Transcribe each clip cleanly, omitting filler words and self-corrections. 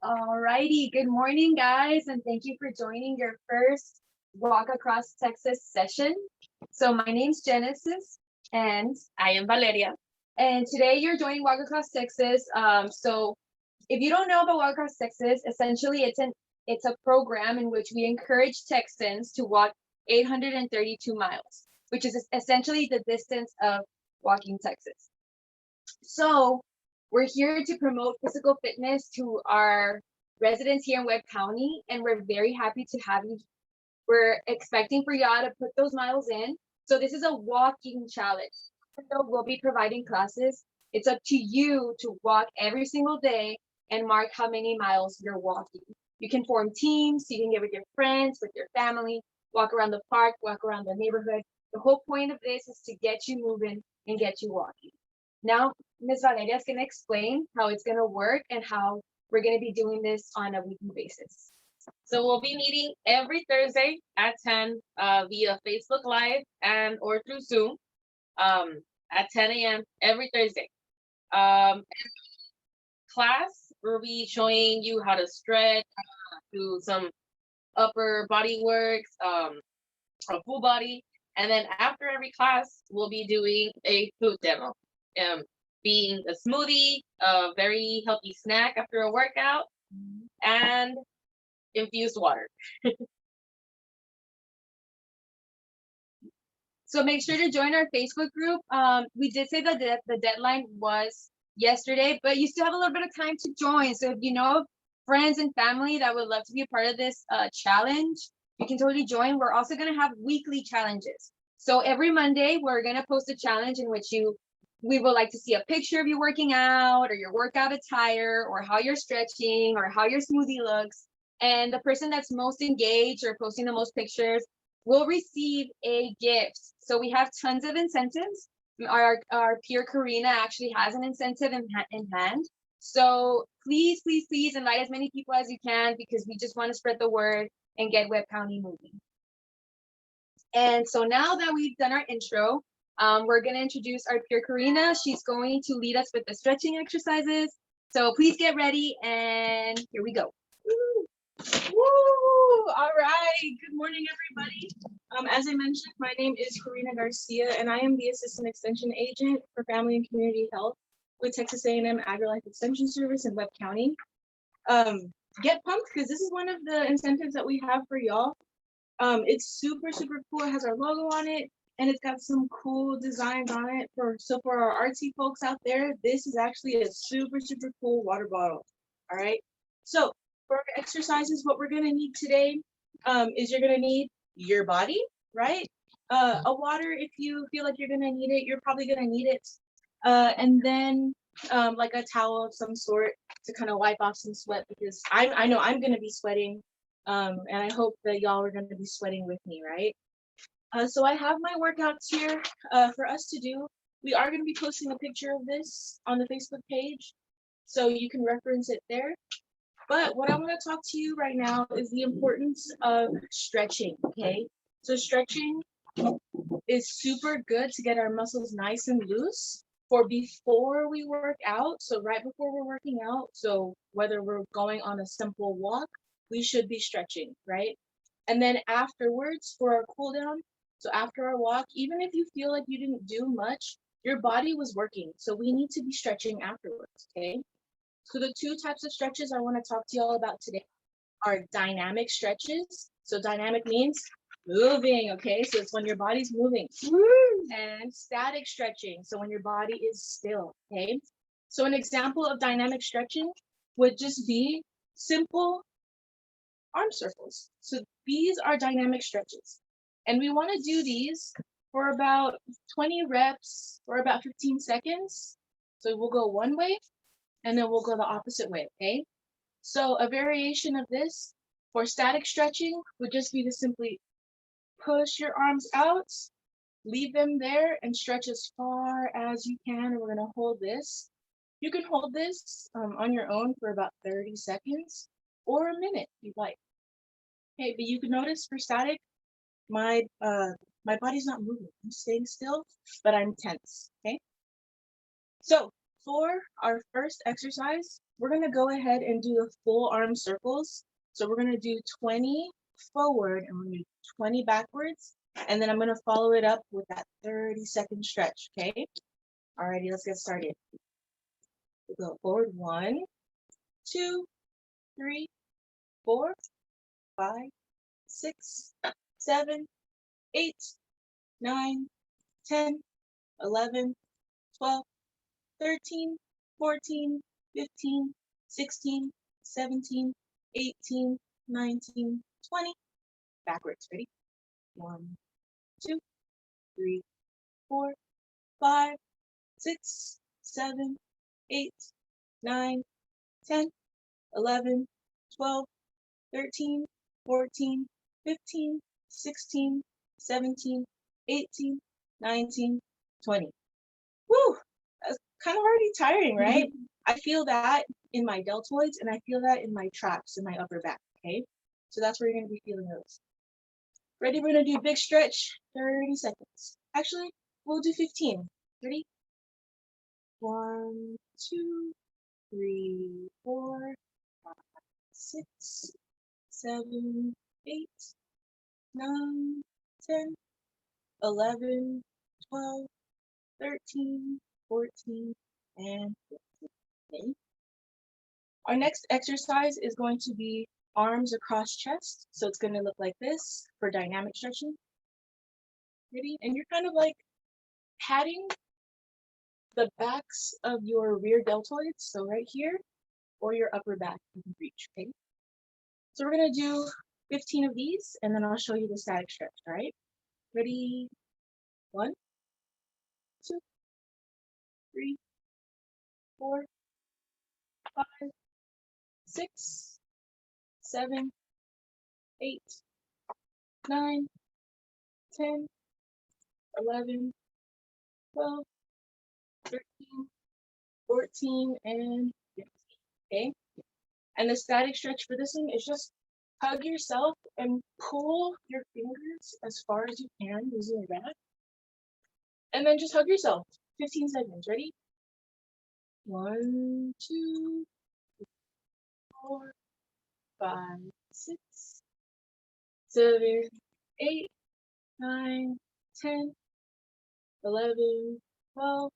Alrighty, good morning, guys, and thank you for joining your first Walk Across Texas session. So my name's Genesis, and I am Valeria. and today you're joining Walk Across Texas. So if you don't know about Walk Across Texas, essentially it's a program in which we encourage Texans to walk 832 miles, which is essentially the distance of walking Texas. So we're here to promote physical fitness to our residents here in Webb County, and we're very happy to have you. We're expecting for y'all to put those miles in. So this is a walking challenge. So we'll be providing classes. It's up to you to walk every single day and mark how many miles you're walking. You can form teams, so you can get with your friends, with your family, walk around the park, walk around the neighborhood. The whole point of this is to get you moving and get you walking. Now, Ms. Valeria is going to explain how it's going to work and how we're going to be doing this on a weekly basis. So we'll be meeting every Thursday at 10 via Facebook Live and or through Zoom at 10 a.m. every Thursday. Class, we'll be showing you how to stretch, do some upper body works, a full body. And then after every class, we'll be doing a food demo. Being a smoothie, a very healthy snack after a workout, and infused water. So make sure to join our Facebook group. We did say that the deadline was yesterday, but you still have a little bit of time to join. So if you know friends and family that would love to be a part of this challenge, you can totally join. We're also going to have weekly challenges. So every Monday, we're going to post a challenge in which we would like to see a picture of you working out or your workout attire or how you're stretching or how your smoothie looks. And the person that's most engaged or posting the most pictures will receive a gift. So we have tons of incentives. Our peer Karina actually has an incentive in hand. So please invite as many people as you can, because we just want to spread the word and get Webb County moving. And so now that we've done our intro, we're going to introduce our peer Karina. She's going to lead us with the stretching exercises. So please get ready, and here we go. Woo! Woo! All right. Good morning, everybody. As I mentioned, my name is Karina Garcia, and I am the Assistant Extension Agent for Family and Community Health with Texas A&M AgriLife Extension Service in Webb County. Get pumped, because this is one of the incentives that we have for y'all. It's super cool. It has our logo on it, and it's got some cool designs on it. For our artsy folks out there, this is actually a super cool water bottle. All right. So for our exercises, what we're gonna need today is you're gonna need your body, right? A water if you feel like you're gonna need it. You're probably gonna need it. And then like a towel of some sort to kind of wipe off some sweat, because I know I'm gonna be sweating. And I hope that y'all are gonna be sweating with me, right? So I have my workouts here for us to do. We are gonna be posting a picture of this on the Facebook page, so you can reference it there. But what I want to talk to you right now is the importance of stretching, okay? So stretching is super good to get our muscles nice and loose for before we work out. So right before we're working out, so whether we're going on a simple walk, we should be stretching, right? And then afterwards for our cool down, so after our walk, even if you feel like you didn't do much, your body was working. So we need to be stretching afterwards, okay? So the two types of stretches I want to talk to y'all about today are dynamic stretches. So dynamic means moving, okay? So it's when your body's moving. And static stretching, so when your body is still, okay? So an example of dynamic stretching would just be simple arm circles. So these are dynamic stretches. And we want to do these for about 20 reps or about 15 seconds. So we'll go one way, and then we'll go the opposite way, okay? So a variation of this for static stretching would just be to simply push your arms out, leave them there, and stretch as far as you can. And we're gonna hold this. You can hold this on your own for about 30 seconds or a minute if you'd like. Okay, but you can notice for static, my body's not moving. I'm staying still, but I'm tense, okay? So For our first exercise, we're gonna go ahead and do the full arm circles. So we're gonna do 20 forward and we're gonna do 20 backwards. And then I'm gonna follow it up with that 30-second stretch, okay? Alrighty, let's get started. We'll go forward, 1, 2, 3, 4, 5, 6, 7, 8, 9, 10, 11, 12, 13, 14, 15, 16, 17, 18, 19, 20. Backwards, ready? 1, 2, 3, 4, 5, 6, 7, 8, 9, 10, 11, 12, 13, 14, 15, 16, 17, 18, 19, 20. Woo! That's kind of already tiring, right? I feel that in my deltoids and I feel that in my traps in my upper back, okay? So that's where you're gonna be feeling those. Ready? We're gonna do big stretch, 30 seconds. Actually, we'll do 15. Ready? 1, 2, 3, 4, 5, 6, 7, 8, 9, 10, 11, 12, 13, 14, and 15. Okay. Our next exercise is going to be arms across chest. So it's going to look like this for dynamic stretching. Ready? And you're kind of like patting the backs of your rear deltoids. So right here, or your upper back you can reach, okay? So we're going to do 15 of these, and then I'll show you the static stretch, all right? Ready? 1, 2, 3, 4, 5, 6, 7, 8, 9, 10, 11, 12, 13, 14, and 15, okay? And the static stretch for this one is just hug yourself and pull your fingers as far as you can using your back. And then just hug yourself, 15 seconds, ready? 1, 2, 4, 5, 6, 7, 8, 9, 10, 11, 12,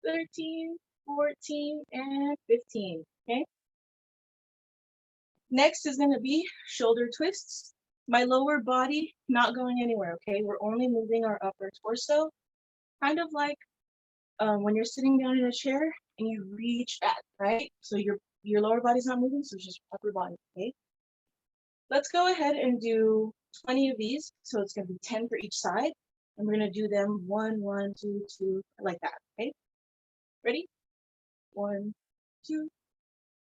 13, 14, and 15, okay? Next is gonna be shoulder twists. My lower body not going anywhere, okay? We're only moving our upper torso, kind of like when you're sitting down in a chair and you reach back, right? So your lower body's not moving, so it's just upper body, okay? Let's go ahead and do 20 of these. So it's gonna be 10 for each side. And we're gonna do them 1, 1, 2, 2, like that, okay? Ready? 1, 2,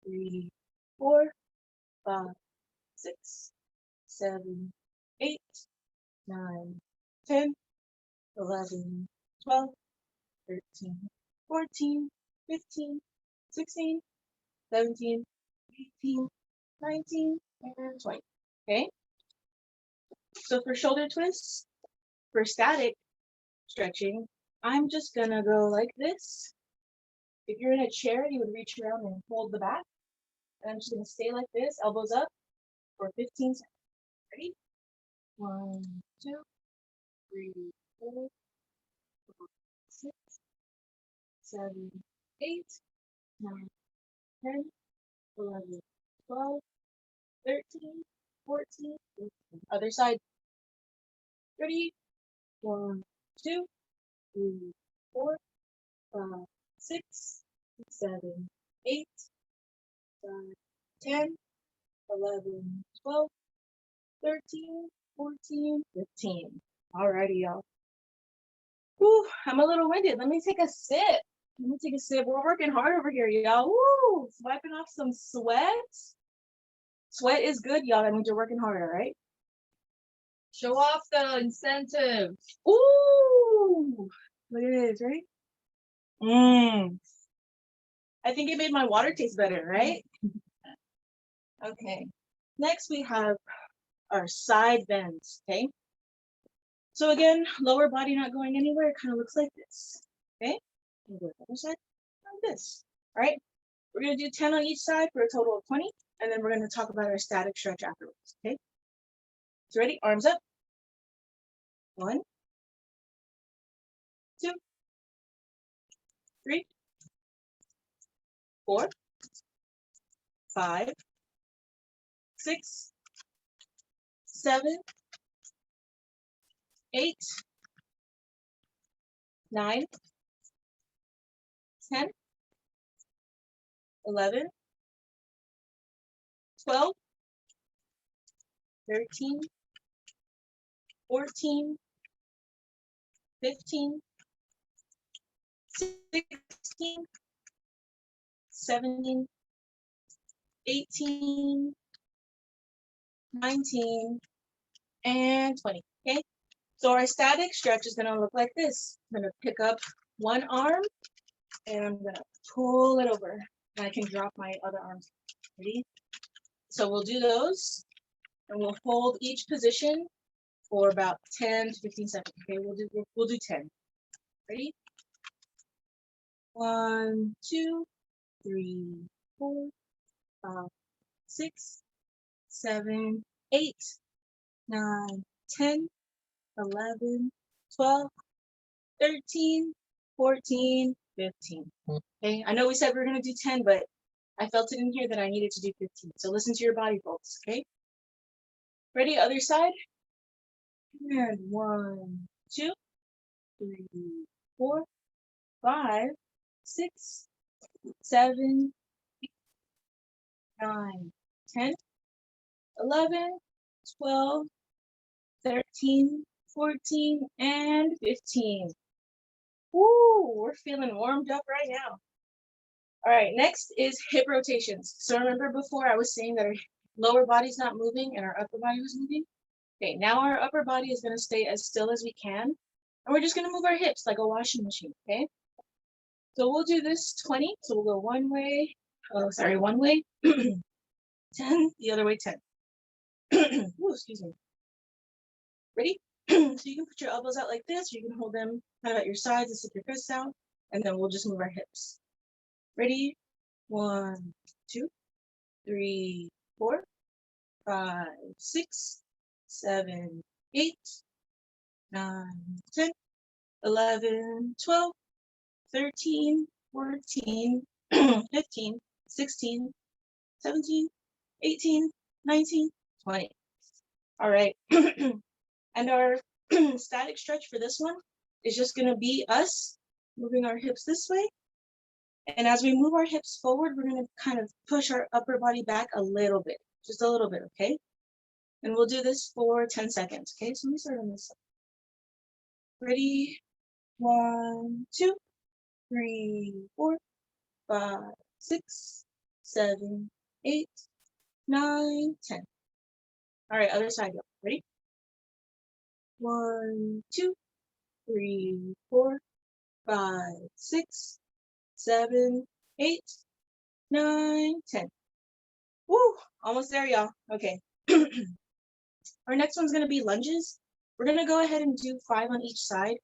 3, 4, 5, 6, 7, 8, 9, 10, 11, 12, 13, 14, 15, 16, 17, 18, 19, and 20, okay? So for shoulder twists, for static stretching, I'm just gonna go like this. If you're in a chair, you would reach around and hold the back. And I'm just gonna stay like this, elbows up for 15 seconds. Ready? 1, 2, 3, 4, 5, 6, 7, 8, 9, 10, 11, 12, 13, 14, 15. Other side. Ready? 1, 2, 3, 4, 5, 6, 7, 8, 9, 10, 11, 12, 13, 14, 15. Alrighty, y'all. Whew, I'm a little winded. Let me take a sip. We're working hard over here, y'all. Woo! Wiping off some sweat. Sweat is good, y'all. That means you're working hard, all right? Show off the incentive. Ooh! Look at this, right? I think it made my water taste better, right? Okay. Next, we have our side bends, okay? So again, lower body not going anywhere, it kind of looks like this, okay? We'll go to the other side. like this. All right, we're gonna do 10 on each side for a total of 20, and then we're gonna talk about our static stretch afterwards, okay? So ready, arms up. 1, 2, 3, 4, 5, 6, 7, 8, 9, 10, 11, 12, 13, 14, 15, 16, 17, 18, 19, and 20, okay? So our static stretch is gonna look like this. I'm gonna pick up one arm and I'm gonna pull it over. And I can drop my other arms. Ready? So we'll do those and we'll hold each position for about 10 to 15 seconds. Okay, we'll do 10. Ready? 1, 2, 3, 4, 5, 6, 7, 8, 9, 10, 11, 12, 13, 14, 15. Okay, I know we said we were gonna do 10, but I felt it in here that I needed to do 15. So listen to your body, folks, okay? Ready, other side? And 1, 2, 3, 4, 5, 6, 7, 8, 9, 10, 11, 12, 13, 14, and 15. Woo, we're feeling warmed up right now. All right, next is hip rotations. So remember before I was saying that our lower body's not moving and our upper body was moving? Okay, now our upper body is gonna stay as still as we can. And we're just gonna move our hips like a washing machine, okay? So we'll do this 20. So we'll go one way, one way, 10, the other way 10. Ooh, excuse me. Ready? So you can put your elbows out like this, or you can hold them kind of at your sides and stick your fists out, and then we'll just move our hips. Ready? 1, 2, 3, 4, 5, 6, 7, 8, 9, 10, 11, 12, 13, 14, 15, 16, 17, 18, 19, 20. All right. And our static stretch for this one is just gonna be us moving our hips this way. And as we move our hips forward, we're gonna kind of push our upper body back a little bit, just a little bit, okay? And we'll do this for 10 seconds, okay? So let me start on this side. Ready? 1, 2, 3, 4, 5, 6, 7, 8, 9, 10. All right, other side, ready? 1, 2, 3, 4, 5, 6, 7, 8, 9, 10. Woo, almost there, y'all. Okay. Our next one's gonna be lunges. We're gonna go ahead and do 5 on each side.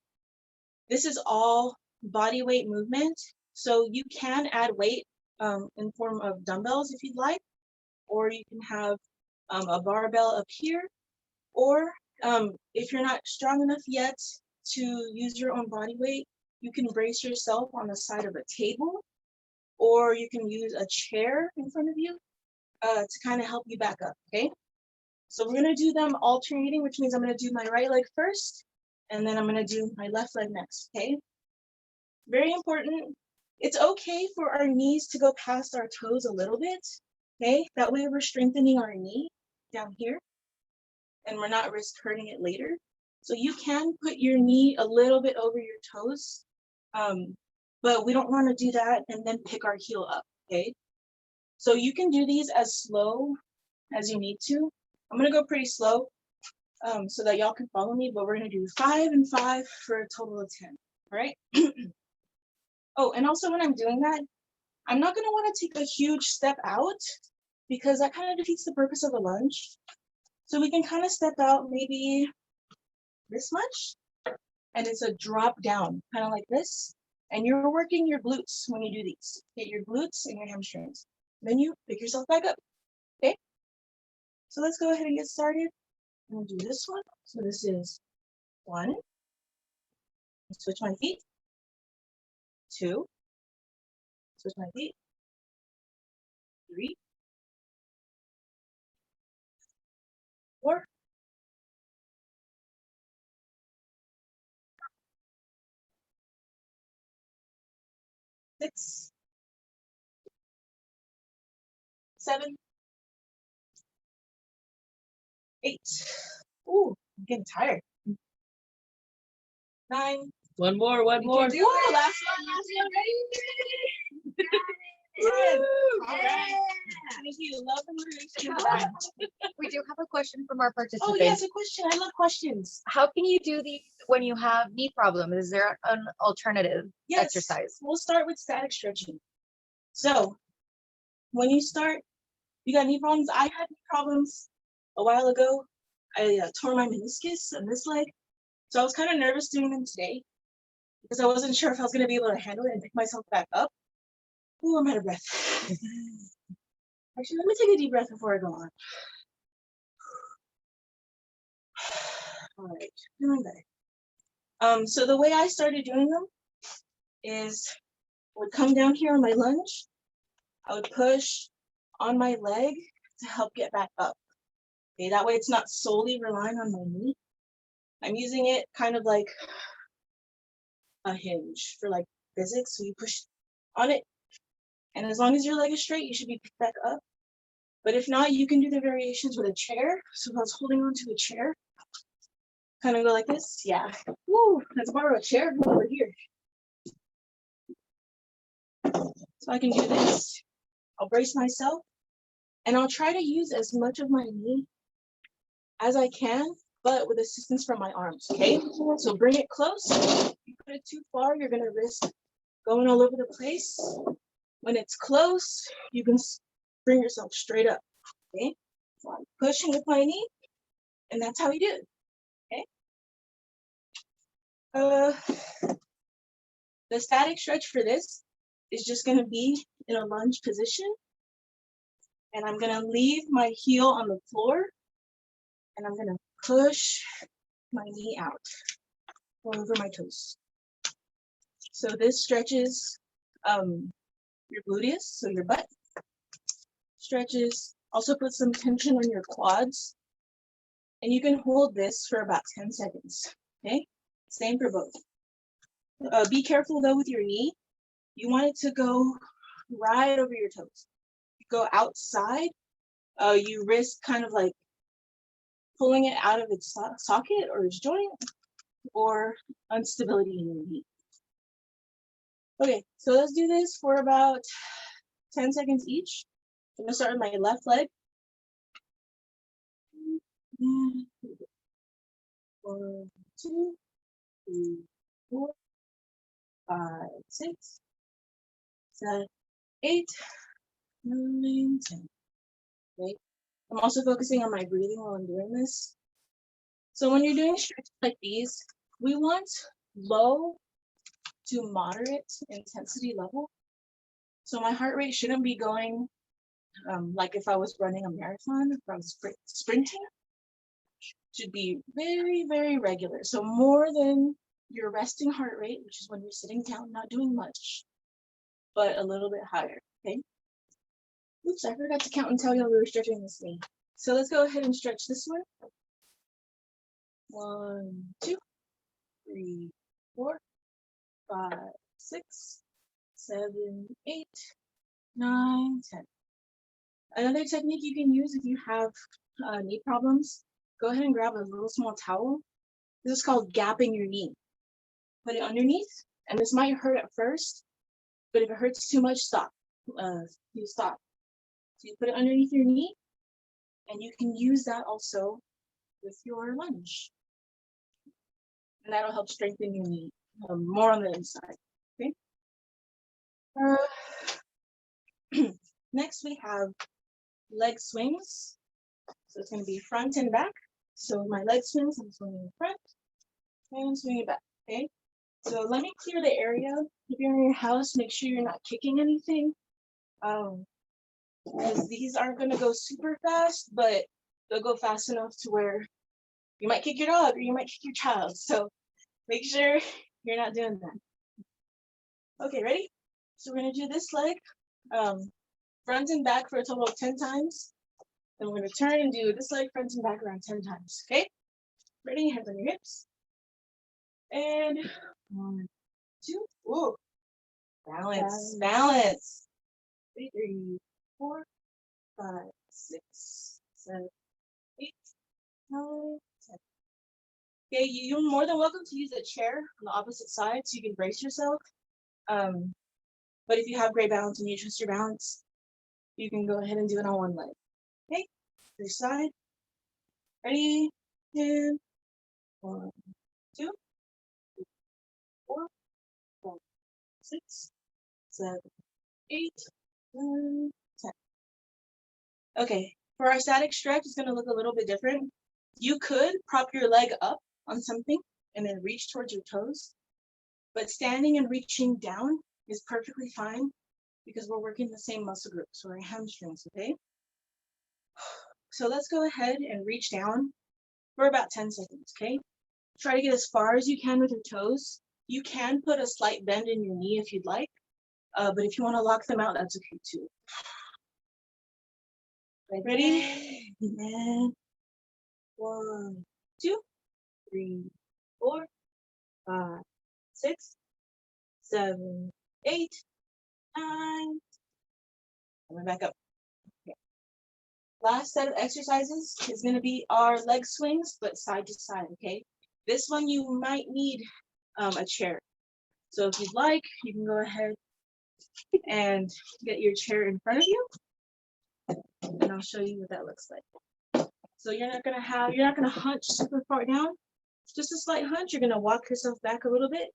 This is all body weight movement. So you can add weight in form of dumbbells if you'd like, or you can have a barbell up here, or if you're not strong enough yet to use your own body weight, you can brace yourself on the side of a table, or you can use a chair in front of you to kind of help you back up, okay? So we're gonna do them alternating, which means I'm gonna do my right leg first, and then I'm gonna do my left leg next, okay? Very important. It's okay for our knees to go past our toes a little bit, okay? That way we're strengthening our knee down here, and we're not risk hurting it later. So you can put your knee a little bit over your toes, but we don't wanna do that and then pick our heel up, okay? So you can do these as slow as you need to. I'm gonna go pretty slow so that y'all can follow me, but we're gonna do 5 and 5 for a total of 10, all right? Oh, and also when I'm doing that, I'm not gonna wanna take a huge step out because that kind of defeats the purpose of a lunge. So we can kind of step out maybe this much, and it's a drop down, kind of like this. And you're working your glutes when you do these. Get your glutes and your hamstrings. Then you pick yourself back up. Okay? So let's go ahead and get started. I'm gonna do this one. So this is 1. Switch my feet. 2. Switch my feet. 3. 4. 6. 7. 8. Ooh, I'm getting tired. 9. One more, one more. Do it. Last one, ready? Yes. All right. Thank you. Love and motivation. We do have a question from our participants. Oh yes, a question. I love questions. How can you do these when you have knee problems? Is there an alternative Yes. exercise? We'll start with static stretching. So when you start, you got knee problems. I had knee problems a while ago. I tore my meniscus on this leg. So I was kind of nervous doing them today because I wasn't sure if I was going to be able to handle it and pick myself back up. Ooh, I'm out of breath. Actually, let me take a deep breath before I go on. All right, feeling better. So the way I started doing them is I would come down here on my lunge. I would push on my leg to help get back up. Okay, that way it's not solely relying on my knee. I'm using it kind of like a hinge for like physics. So you push on it, and as long as your leg is straight, you should be picked back up. But if not, you can do the variations with a chair. So if I was holding on to a chair, kind of go like this. Yeah. Woo, let's borrow a chair over here. So I can do this. I'll brace myself, and I'll try to use as much of my knee as I can, but with assistance from my arms, okay? So bring it close. If you put it too far, you're gonna risk going all over the place. When it's close, you can bring yourself straight up, okay? So I'm pushing with my knee, and that's how we do it, okay? The static stretch for this is just gonna be in a lunge position, and I'm gonna leave my heel on the floor, and I'm gonna push my knee out all over my toes. So this stretches your gluteus, so your butt. Stretches, also put some tension on your quads. And you can hold this for about 10 seconds, okay? Same for both. Be careful though with your knee. You want it to go right over your toes. You go outside, you risk kind of like pulling it out of its socket or its joint, or instability in your knee. Okay, so let's do this for about 10 seconds each. I'm gonna start with my left leg. 1, 2, 3, 4, 5, 6, 7, 8, 9, 10. Okay. I'm also focusing on my breathing while I'm doing this. So when you're doing stretches like these, we want low to moderate intensity level. So my heart rate shouldn't be going like if I was running a marathon from sprinting. Should be very, very regular. So more than your resting heart rate, which is when you're sitting down, not doing much, but a little bit higher, okay? Oops, I forgot to count and tell you we were stretching this knee. So let's go ahead and stretch this one. 1, 2, 3, 4, 5, 6, 7, 8, 9, 10. Another technique you can use if you have knee problems, go ahead and grab a little small towel. This is called gapping your knee. Put it underneath, and this might hurt at first, but if it hurts too much, stop. You stop. So you put it underneath your knee, and you can use that also with your lunge. And that'll help strengthen your knee more on the inside, okay? Next, we have leg swings. So it's gonna be front and back. So my leg swings, I'm swinging front and swinging back, okay? So let me clear the area. If you're in your house, make sure you're not kicking anything. Because these aren't gonna go super fast, but they'll go fast enough to where you might kick your dog or you might kick your child. So make sure you're not doing that. Okay, ready? So we're gonna do this leg, front and back for a total of 10 times. Then we're gonna turn and do this leg front and back around 10 times, okay? Ready, hands on your hips. And 1, 2, ooh, balance, balance. 3, 4, 5, 6, 7, 8, 9, 10. Okay, you're more than welcome to use a chair on the opposite side so you can brace yourself. But if you have great balance and you trust your balance, you can go ahead and do it on one leg. Okay, other side. Ready? And 1, 2, 3, 4, 5, 6, 7, 8, 9, 10. Okay, for our static stretch, it's going to look a little bit different. You could prop your leg up on something and then reach towards your toes, but standing and reaching down is perfectly fine because we're working the same muscle group, so our hamstrings, okay? So let's go ahead and reach down for about 10 seconds, okay? Try to get as far as you can with your toes. You can put a slight bend in your knee if you'd like, but if you want to lock them out, that's okay too. Ready? And 1, 2, 3, 4, 5, 6, 7, 8, 9. Coming back up. Okay. Last set of exercises is going to be our leg swings, but side to side, okay? This one you might need a chair. So if you'd like, you can go ahead and get your chair in front of you, and I'll show you what that looks like. So you're not gonna hunch super far down, just a slight hunch. You're gonna walk yourself back a little bit,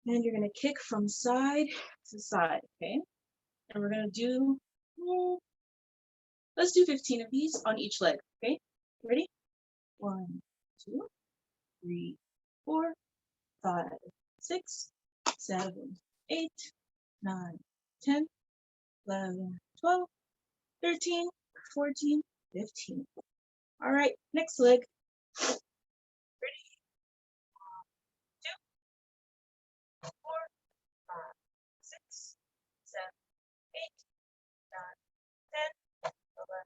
and you're gonna kick from side to side, okay? And we're gonna do, let's do 15 of these on each leg, okay? Ready? 1, 2, 3, 4, 5, 6, 7, 8, 9, 10, 11, 12, 13, 14, 15. All right, next leg. Ready? 1, 2, 4, 5, 6, 7, 8, 9, 10, 11,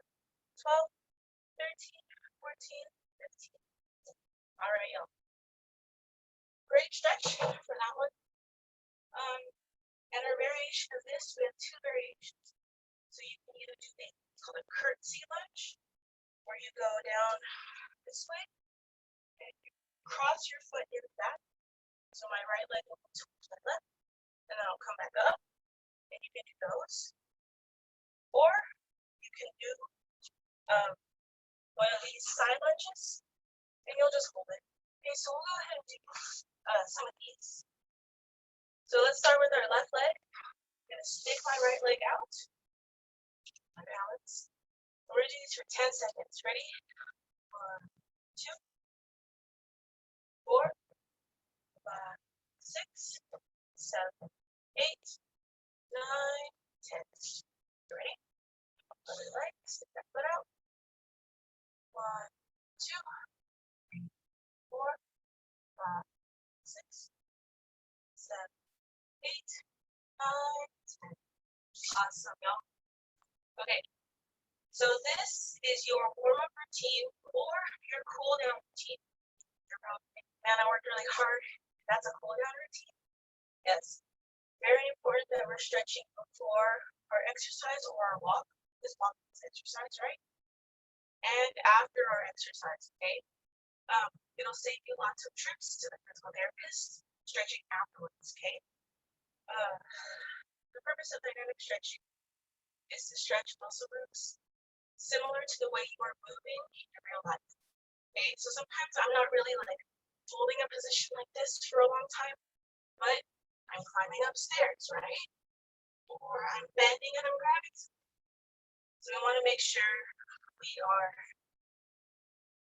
12, 13, 14, 15. All right, y'all. Great stretch for that one. And our variation of this, we have 2 variations. So you can either do the, it's called a curtsy lunge, where you go down this way and you cross your foot in the back. So my right leg will go towards my left, and then I'll come back up, and you can do those. Or you can do one of these side lunges, and you'll just hold it. Okay, so we'll go ahead and do some of these. So let's start with our left leg. I'm gonna stick my right leg out. My balance. We're gonna do these for 10 seconds. Ready? 1, 2, 4, 5, 6, 7, 8, 9, 10. Ready? Other leg. Stick that foot out. 1, 2, 3, 4, 5, 6, 7, 8, 9, 10. Awesome, y'all. Okay, so this is your warm-up routine or your cool-down routine. You're probably thinking, man, I worked really hard. That's a cool-down routine. Yes, very important that we're stretching before our exercise or our walk. This walk is exercise, right? And after our exercise, okay? It'll save you lots of trips to the physical therapist, stretching afterwards, okay? The purpose of dynamic stretching is to stretch muscle groups similar to the way you are moving in real life. Okay, so sometimes I'm not really like holding a position like this for a long time, but I'm climbing upstairs, right? Or I'm bending and I'm grabbing something. So we want to make sure we are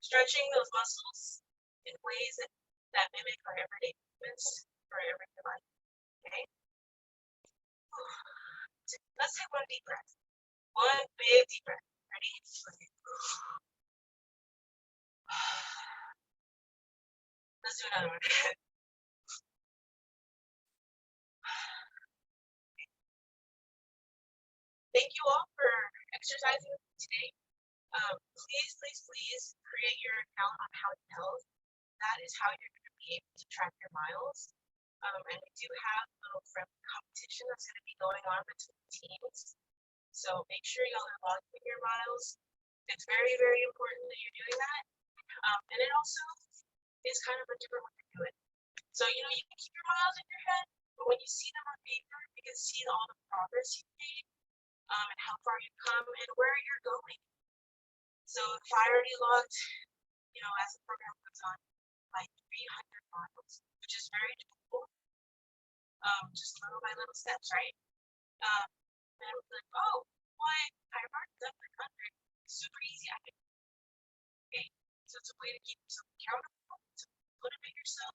stretching those muscles in ways that mimic our everyday movements for everyday life. Okay. Let's take one deep breath. One big deep breath. Ready? Let's do another one. Thank you all for exercising today. Please create your account on How It Health. That is how you're going to be able to track your miles. And we do have a little friendly competition that's going to be going on between teams. So make sure y'all are logging in your miles. It's very, very important that you're doing that. And it also is kind of a different way to do it. So, you know, you can keep your miles in your head, but when you see them on paper, you can see all the progress you've made, and how far you've come and where you're going. So if I already logged, you know, as the program goes on, like 300 miles, which is very doable. Just little by little steps, right? And I was like, oh, what? I already done 300. Super easy. I can. Okay. So it's a way to keep yourself accountable, to motivate yourself.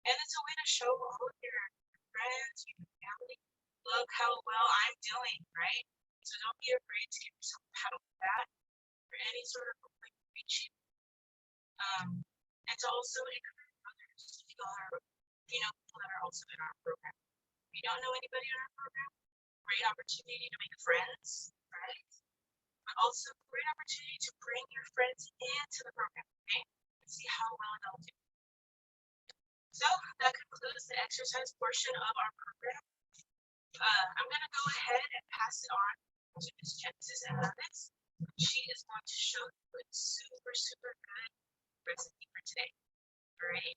And it's a way to show all of your friends, your family, look how well I'm doing, right? So don't be afraid to give yourself a pat on the back for any sort of reaching. And to also encourage others if you are, you know, people that are also in our program. If you don't know anybody in our program, great opportunity to make friends, right? But also great opportunity to bring your friends into the program, okay? And see how well they'll do. So that concludes the exercise portion of our program. I'm going to go ahead and pass it on to Ms. Genesis Hernandez. She is going to show you a super, super good recipe for today. All right.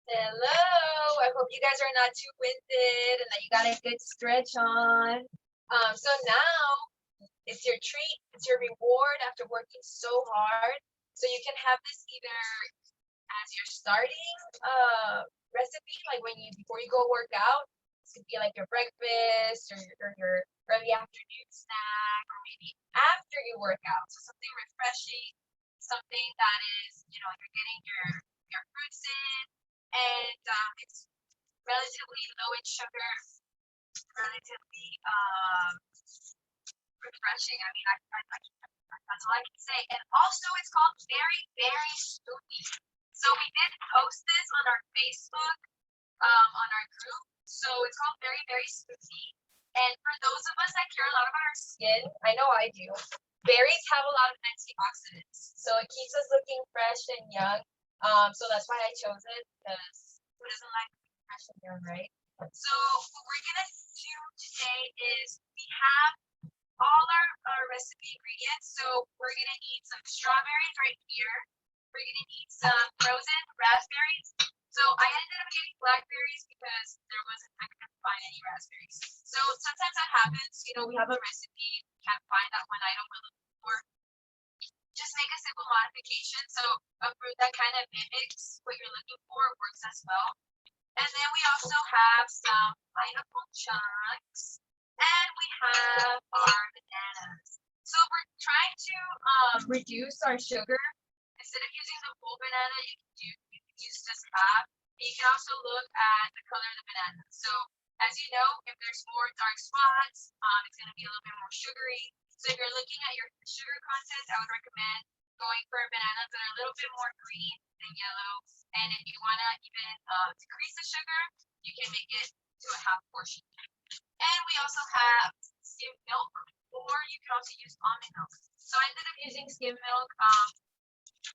Hello. I hope you guys are not too winded and that you got a good stretch on. So now it's your treat, it's your reward after working so hard. So you can have this either as your starting recipe, like when you before you go work out. This could be like your breakfast or your early afternoon snack, or maybe after you work out. So something refreshing, something that is, you know, you're getting your fruits in, and it's relatively low in sugar, relatively refreshing. I mean, that's all I can say. And also, it's called Very, Very Spooky. So we did post this on our Facebook, on our group. So it's called Very, Very Spooky. And for those of us that care a lot about our skin, I know I do, berries have a lot of antioxidants. So it keeps us looking fresh and young. So that's why I chose it, because who doesn't like fresh and young, right? So what we're gonna do today is we have all our recipe ingredients. So we're gonna need some strawberries right here. We're gonna need some frozen raspberries. So I ended up getting blackberries because I couldn't find any raspberries. So sometimes that happens, you know, we have a recipe, can't find that one item we're looking for. Just make a simple modification. So a fruit that kind of mimics what you're looking for works as well. And then we also have some pineapple chunks. And we have our bananas. So we're trying to reduce our sugar. Instead of using the whole banana, you can use just half. And you can also look at the color of the banana. So as you know, if there's more dark spots, it's going to be a little bit more sugary. So if you're looking at your sugar content, I would recommend going for bananas that are a little bit more green than yellow. And if you want to even decrease the sugar, you can make it to a half portion. And we also have skim milk, or you can also use almond milk. So I ended up using skim milk.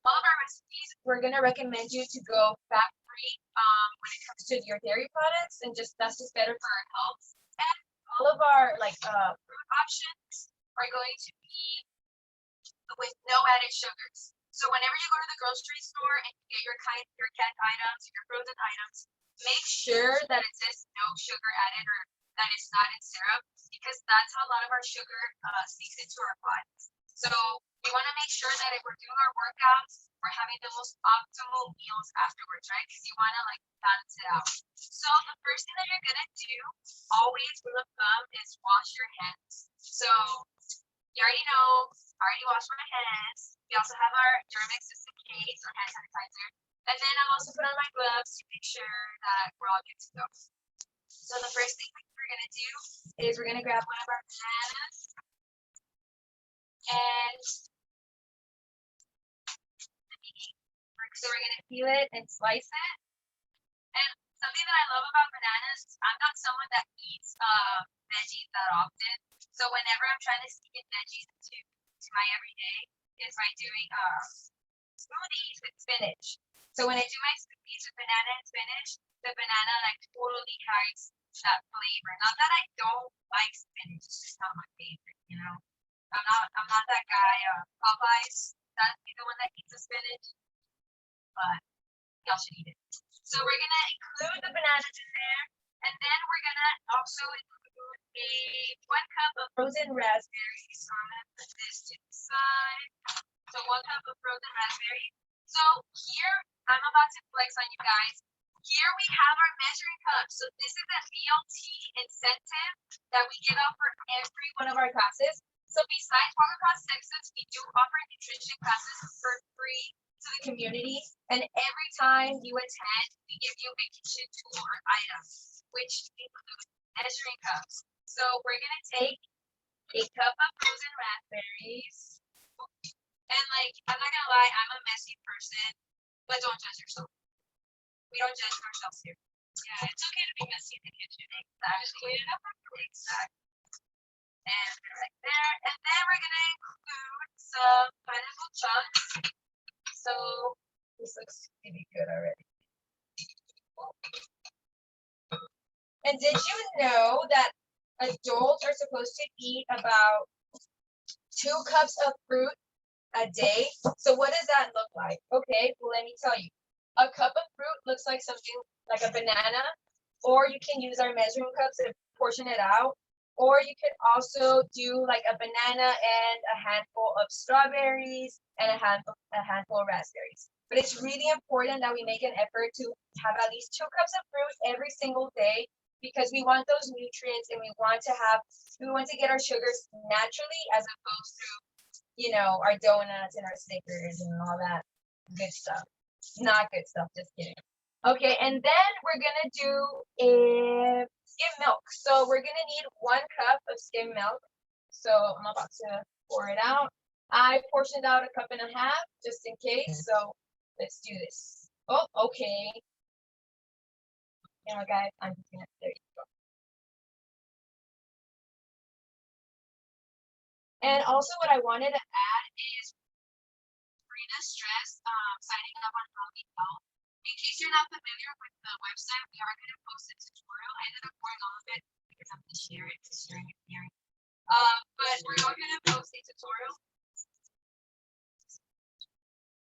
All of our recipes, we're gonna recommend you to go fat-free when it comes to your dairy products, and that's just better for our health. And all of our fruit options are going to be with no added sugars. So whenever you go to the grocery store and you get your canned items, your frozen items, make sure that it says no sugar added, or that it's not in syrup, because that's how a lot of our sugar sneaks into our bodies. So we want to make sure that if we're doing our workouts, we're having the most optimal meals afterwards, right? Because you want to balance it out. So the first thing that you're gonna do, always rule of thumb, is wash your hands. So You already know, I already washed my hands. We also have our Germex just in case, or hand sanitizer. And then I'll also put on my gloves to make sure that we're all good to go. So the first thing we're gonna do is we're gonna grab one of our bananas and so we're gonna peel it and slice it. And something that I love about bananas is I'm not someone that eats veggies that often. So whenever I'm trying to sneak in veggies to my everyday is by doing smoothies with spinach. So when I do my smoothies with banana and spinach, the banana like totally hides that flavor. Not that I don't like spinach, it's just not my favorite, you know. I'm not that guy. Popeyes, that's the one that eats the spinach, but y'all should eat it. So we're gonna include the bananas in there, and then we're gonna also include a 1 cup of frozen raspberries. So I'm gonna put this to the side. So 1 cup of frozen raspberries. So here I'm about to flex on you guys. Here we have our measuring cups. So this is a BLT incentive that we give out for every one of our classes. So besides Walk Across Texas, we do offer nutrition classes for free to the community. And every time you attend, we give you a kitchen tool or item, which includes measuring cups. So we're gonna take a cup of frozen raspberries. And like, I'm not gonna lie, I'm a messy person, but don't judge yourself. We don't judge ourselves here. Yeah, it's okay to be messy in the kitchen. Exactly. Exactly. And right there. And then we're gonna include some pineapple chunks. So this looks pretty good already. And did you know that adults are supposed to eat about 2 cups of fruit a day? So what does that look like? Okay, well, let me tell you. A cup of fruit looks like something like a banana, or you can use our measuring cups and portion it out. Or you could also do like a banana and a handful of strawberries and a handful of raspberries. But it's really important that we make an effort to have at least 2 cups of fruit every single day because we want those nutrients and we want to get our sugars naturally as opposed to, you know, our donuts and our Snickers and all that good stuff. Not good stuff, just kidding. Okay, and then we're gonna do a skim milk. So we're gonna need 1 cup of skim milk. So I'm about to pour it out. I portioned out 1.5 cups just in case. So let's do this. Oh, okay. You know, guys, I'm just gonna, there you go. And also what I wanted to add is free to stress signing up on Healthy Health. In case you're not familiar with the website, we are going to post a tutorial. I ended up pouring all of it because I'm going to share it, but we're going to post a tutorial.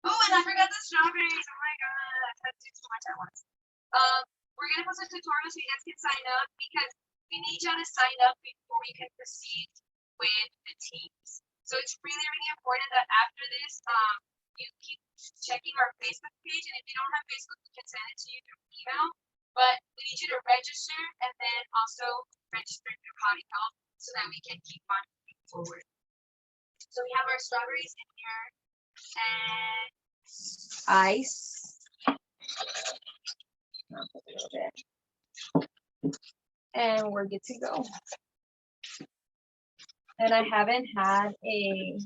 Oh, and I forgot the strawberries. Oh my god, I had to do too much at once. We're going to post a tutorial so you guys can sign up because we need y'all to sign up before we can proceed with the teams. So it's really, really important that after this, you keep checking our Facebook page, and if you don't have Facebook, we can send it to you through email. But we need you to register and then also register through Healthy Health so that we can keep on moving forward. So we have our strawberries in here and ice. And we're good to go. And I haven't had a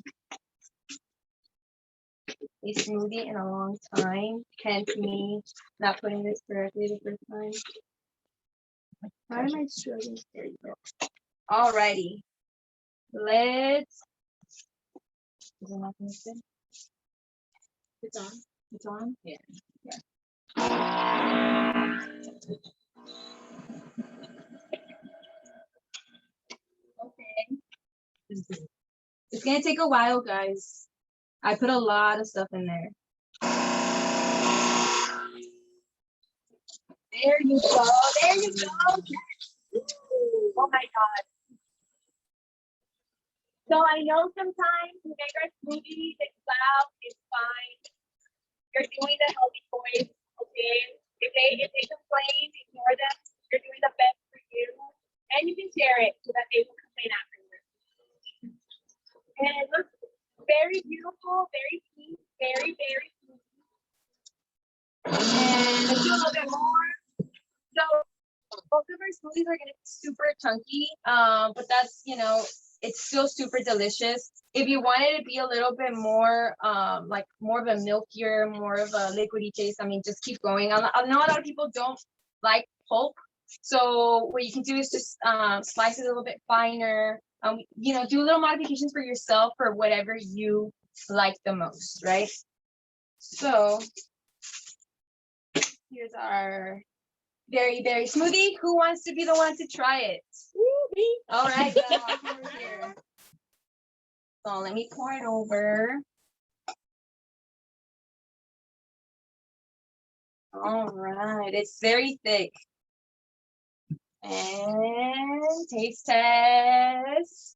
smoothie in a long time. Hence me not putting this correctly the first time. Why am I struggling? There you go. Alrighty. Let's. Is it not connected? It's on. It's on? Yeah. Okay. It's gonna take a while, guys. I put a lot of stuff in there. There you go. There you go. Oh my god. So I know sometimes we make our smoothies, it's loud, it's fine. You're doing the healthy choice, okay? If they complain, ignore them. You're doing the best for you. And you can share it so that they will complain afterwards. Let's do a little bit more. So both of our smoothies are gonna be super chunky, but that's, it's still super delicious. If you want it to be a little bit more, like more of a milkier, more of a liquidy taste, I mean, just keep going. I know a lot of people don't like pulp, so what you can do is just slice it a little bit finer. Do little modifications for yourself for whatever you like the most, right? So here's our berry smoothie. Who wants to be the one to try it? Me. All right, good. Walk over here. So let me pour it over. All right, it's very thick. And taste test.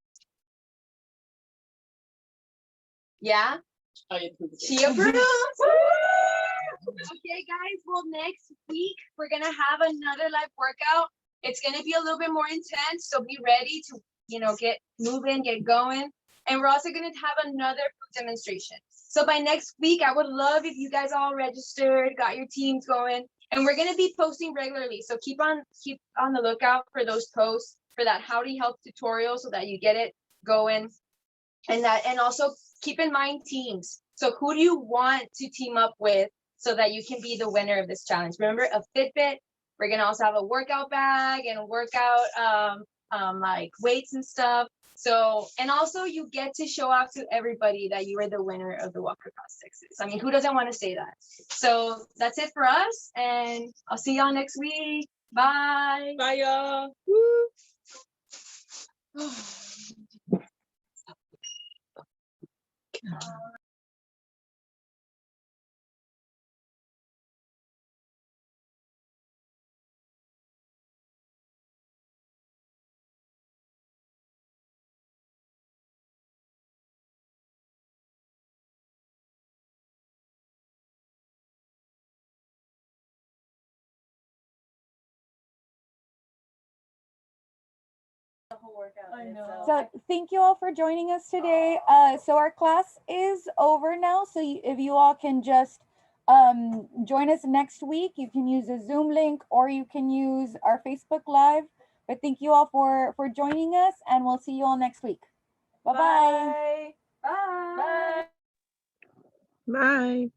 Yeah? She approves. Okay, guys. Well, next week we're gonna have another live workout. It's gonna be a little bit more intense, so be ready to, get moving, get going. And we're also gonna have another food demonstration. So by next week, I would love if you guys all registered, got your teams going, and we're gonna be posting regularly. So keep on the lookout for those posts for that Howdy Health tutorial so that you get it going. And also keep in mind teams. So who do you want to team up with so that you can be the winner of this challenge? Remember, a Fitbit. We're gonna also have a workout bag and a workout like weights and stuff. So, and also you get to show off to everybody that you are the winner of the Walker Cross Texas. I mean, who doesn't want to say that? So that's it for us, and I'll see y'all next week. Bye. Bye, y'all. So thank you all for joining us today. So our class is over now. So if you all can just join us next week, you can use a Zoom link or you can use our Facebook Live. But thank you all for joining us, and we'll see you all next week. Bye-bye. Bye. Bye. Bye.